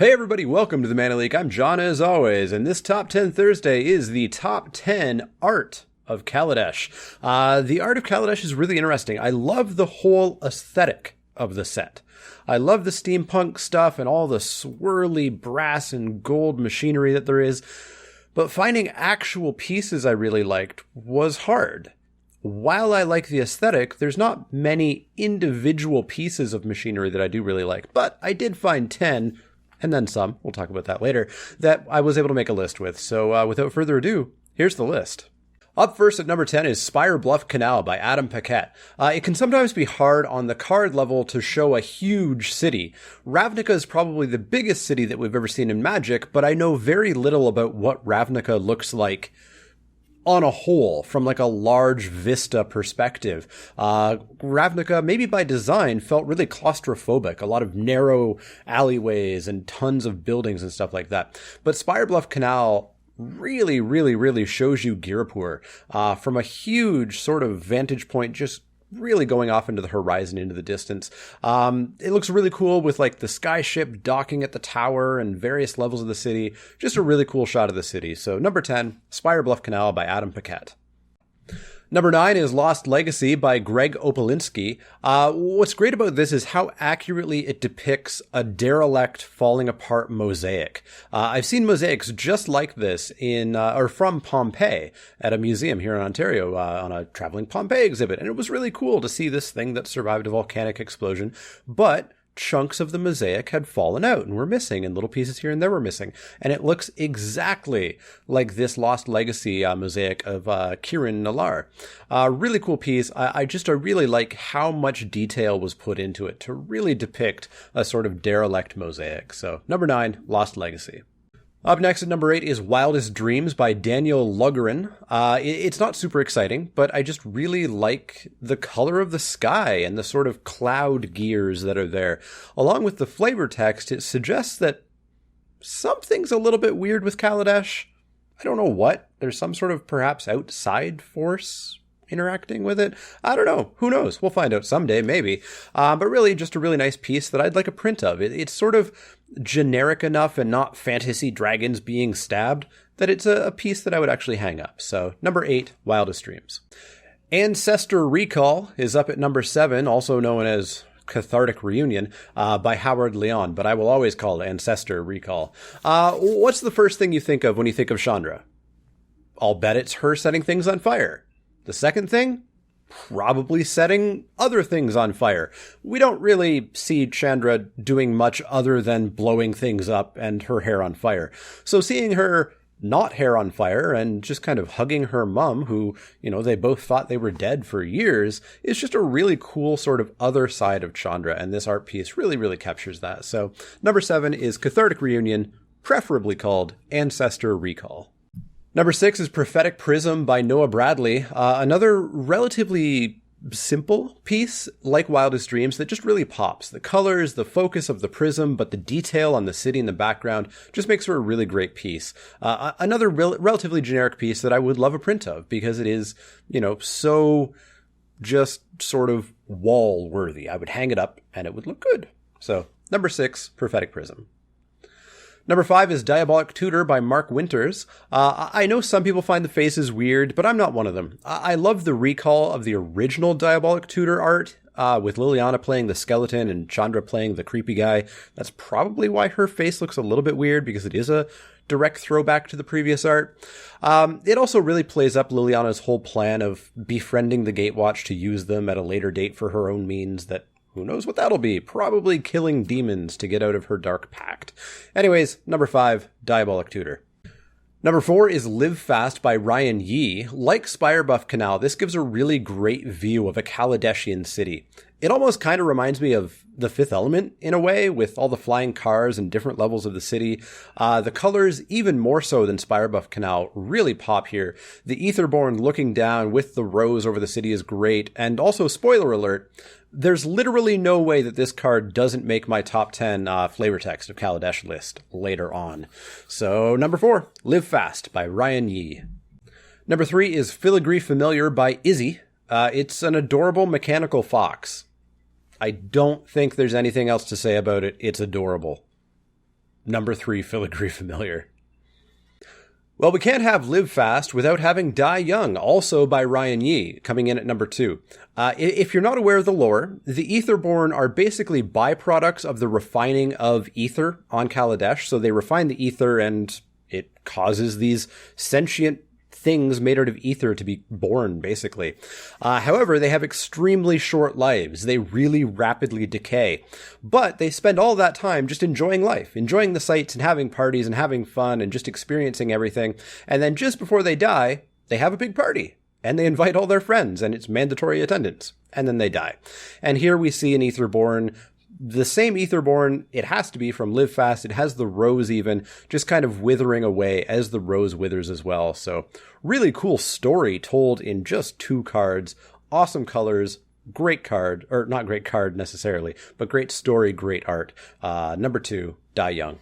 Hey everybody, welcome to the Mana Leak. I'm John as always, and this Top 10 Thursday is the Top 10 Art of Kaladesh. The Art of Kaladesh is really interesting. I love the whole aesthetic of the set. I love the steampunk stuff and all the swirly brass and gold machinery that there is, but finding actual pieces I really liked was hard. While I like the aesthetic, there's not many individual pieces of machinery that I do really like, but I did find 10 and then some, we'll talk about that later, that I was able to make a list with. So without further ado, here's the list. Up first at number 10 is Spire Bluff Canal by Adam Paquette. It can sometimes be hard on the card level to show a huge city. Ravnica is probably the biggest city that we've ever seen in Magic, but I know very little about what Ravnica looks like on a whole, from like a large vista perspective. Ravnica, maybe by design, felt really claustrophobic. A lot of narrow alleyways and tons of buildings and stuff like that. But Spire Bluff Canal really shows you Ghirapur from a huge sort of vantage point, just really going off into the horizon, into the distance. It looks really cool with like the skyship docking at the tower and various levels of the city. Just a really cool shot of the city. So number 10, Spire Bluff Canal by Adam Paquette. Number 9 is Lost Legacy by Greg Opolinski. What's great about this is how accurately it depicts a derelict, falling apart mosaic. I've seen mosaics just like this from Pompeii at a museum here in Ontario on a traveling Pompeii exhibit. And it was really cool to see this thing that survived a volcanic explosion, but chunks of the mosaic had fallen out and were missing, and little pieces here and there were missing. And it looks exactly like this Lost Legacy mosaic of Kieran Nallar. Really cool piece. I really like how much detail was put into it to really depict a sort of derelict mosaic. So number 9, Lost Legacy. Up next at number 8 is Wildest Dreams by Daniel Lugerin. It's not super exciting, but I just really like the color of the sky and the sort of cloud gears that are there. Along with the flavor text, it suggests that something's a little bit weird with Kaladesh. I don't know what. There's some sort of perhaps outside force interacting with it. I don't know. Who knows? We'll find out someday, maybe. But really, just a really nice piece that I'd like a print of. It's sort of generic enough and not fantasy dragons being stabbed that it's a piece that I would actually hang up. So number 8, Wildest Dreams. Ancestor Recall is up at number 7, also known as Cathartic Reunion, by Howard Leon, but I will always call it Ancestor Recall. What's the first thing you think of when you think of Chandra? I'll bet it's her setting things on fire. The second thing? Probably setting other things on fire. We don't really see Chandra doing much other than blowing things up and her hair on fire. So seeing her not hair on fire and just kind of hugging her mom, who, they both thought they were dead for years, is just a really cool sort of other side of Chandra. And this art piece really captures that. So number 7 is Cathartic Reunion, preferably called Ancestor Recall. Number 6 is Prophetic Prism by Noah Bradley, another relatively simple piece like Wildest Dreams that just really pops. The colors, the focus of the prism, but the detail on the city in the background just makes for a really great piece. Another relatively generic piece that I would love a print of because it is, so just sort of wall worthy. I would hang it up and it would look good. So number 6, Prophetic Prism. Number 5 is Diabolic Tutor by Mark Winters. I know some people find the faces weird, but I'm not one of them. I love the recall of the original Diabolic Tutor art, with Liliana playing the skeleton and Chandra playing the creepy guy. That's probably why her face looks a little bit weird, because it is a direct throwback to the previous art. It also really plays up Liliana's whole plan of befriending the Gatewatch to use them at a later date for her own means that who knows what that'll be? Probably killing demons to get out of her dark pact. Anyways, number 5, Diabolic Tutor. Number 4 is Live Fast by Ryan Yee. Like Spire Bluff Canal, this gives a really great view of a Kaladeshian city. It almost kind of reminds me of The Fifth Element in a way, with all the flying cars and different levels of the city. The colors, even more so than Spire Bluff Canal, really pop here. The Aetherborn looking down with the rose over the city is great. And also, spoiler alert, there's literally no way that this card doesn't make my top 10 flavor text of Kaladesh list later on. So number 4, Live Fast by Ryan Yee. Number 3 is Filigree Familiar by Izzy. It's an adorable mechanical fox. I don't think there's anything else to say about it. It's adorable. number 3 Filigree Familiar. Well, we can't have Live Fast without having Die Young, also by Ryan Yee, coming in at number 2. If you're not aware of the lore, the Aetherborn are basically byproducts of the refining of ether on Kaladesh. So they refine the ether and it causes these sentient things made out of ether to be born, basically. However, they have extremely short lives. They really rapidly decay. But they spend all that time just enjoying life, enjoying the sights and having parties and having fun and just experiencing everything. And then just before they die, they have a big party. And they invite all their friends, and it's mandatory attendance. And then they die. And here we see an Aetherborn, the same Aetherborn, it has to be from Live Fast. It has the rose even, just kind of withering away as the rose withers as well. So really cool story told in just 2 cards. Awesome colors, great card, or not great card necessarily, but great story, great art. Number 2, Die Young.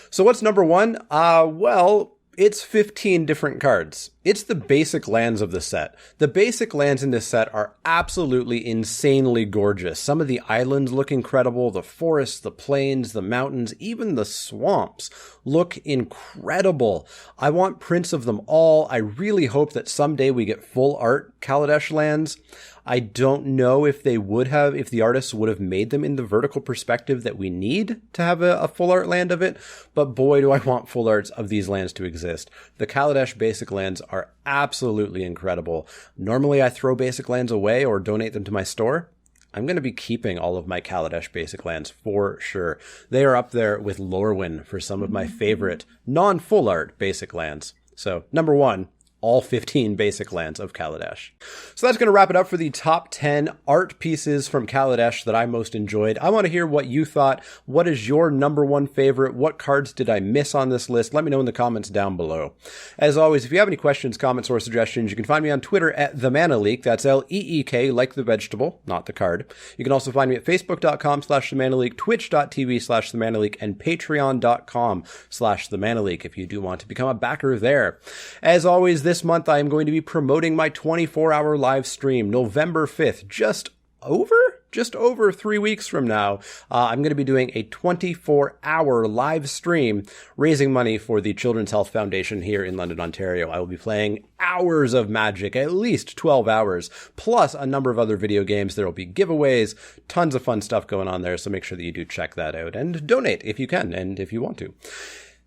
So what's number 1? Well, it's 15 different cards. It's the basic lands of the set. The basic lands in this set are absolutely insanely gorgeous. Some of the islands look incredible. The forests, the plains, the mountains, even the swamps look incredible. I want prints of them all. I really hope that someday we get full art Kaladesh lands. I don't know if they would have, if the artists would have made them in the vertical perspective that we need to have a full art land of it, but boy, do I want full arts of these lands to exist. The Kaladesh basic lands are absolutely incredible. Normally I throw basic lands away or donate them to my store. I'm going to be keeping all of my Kaladesh basic lands for sure. They are up there with Lorwyn for some of my favorite non-full art basic lands. So, number 1, all 15 basic lands of Kaladesh. So that's going to wrap it up for the top 10 art pieces from Kaladesh that I most enjoyed. I want to hear what you thought. What is your number 1 favorite? What cards did I miss on this list? Let me know in the comments down below. As always, if you have any questions, comments, or suggestions, you can find me on Twitter at TheManaLeak. That's L-E-E-K, like the vegetable, not the card. You can also find me at Facebook.com/TheManaLeak, Twitch.tv/TheManaLeak, and Patreon.com/TheManaLeak if you do want to become a backer there. As always, this month I am going to be promoting my 24-hour live stream, November 5th, just over 3 weeks from now. I'm going to be doing a 24-hour live stream raising money for the Children's Health Foundation here in London, Ontario. I will be playing hours of Magic, at least 12 hours, plus a number of other video games. There will be giveaways, tons of fun stuff going on there, so make sure that you do check that out and donate if you can and if you want to.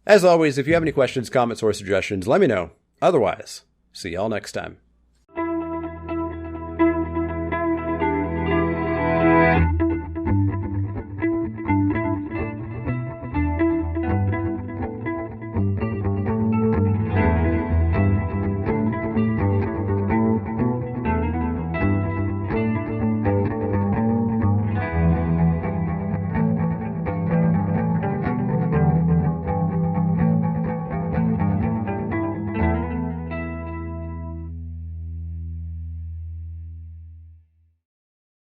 As always, if you have any questions, comments, or suggestions, let me know. Otherwise, see y'all next time.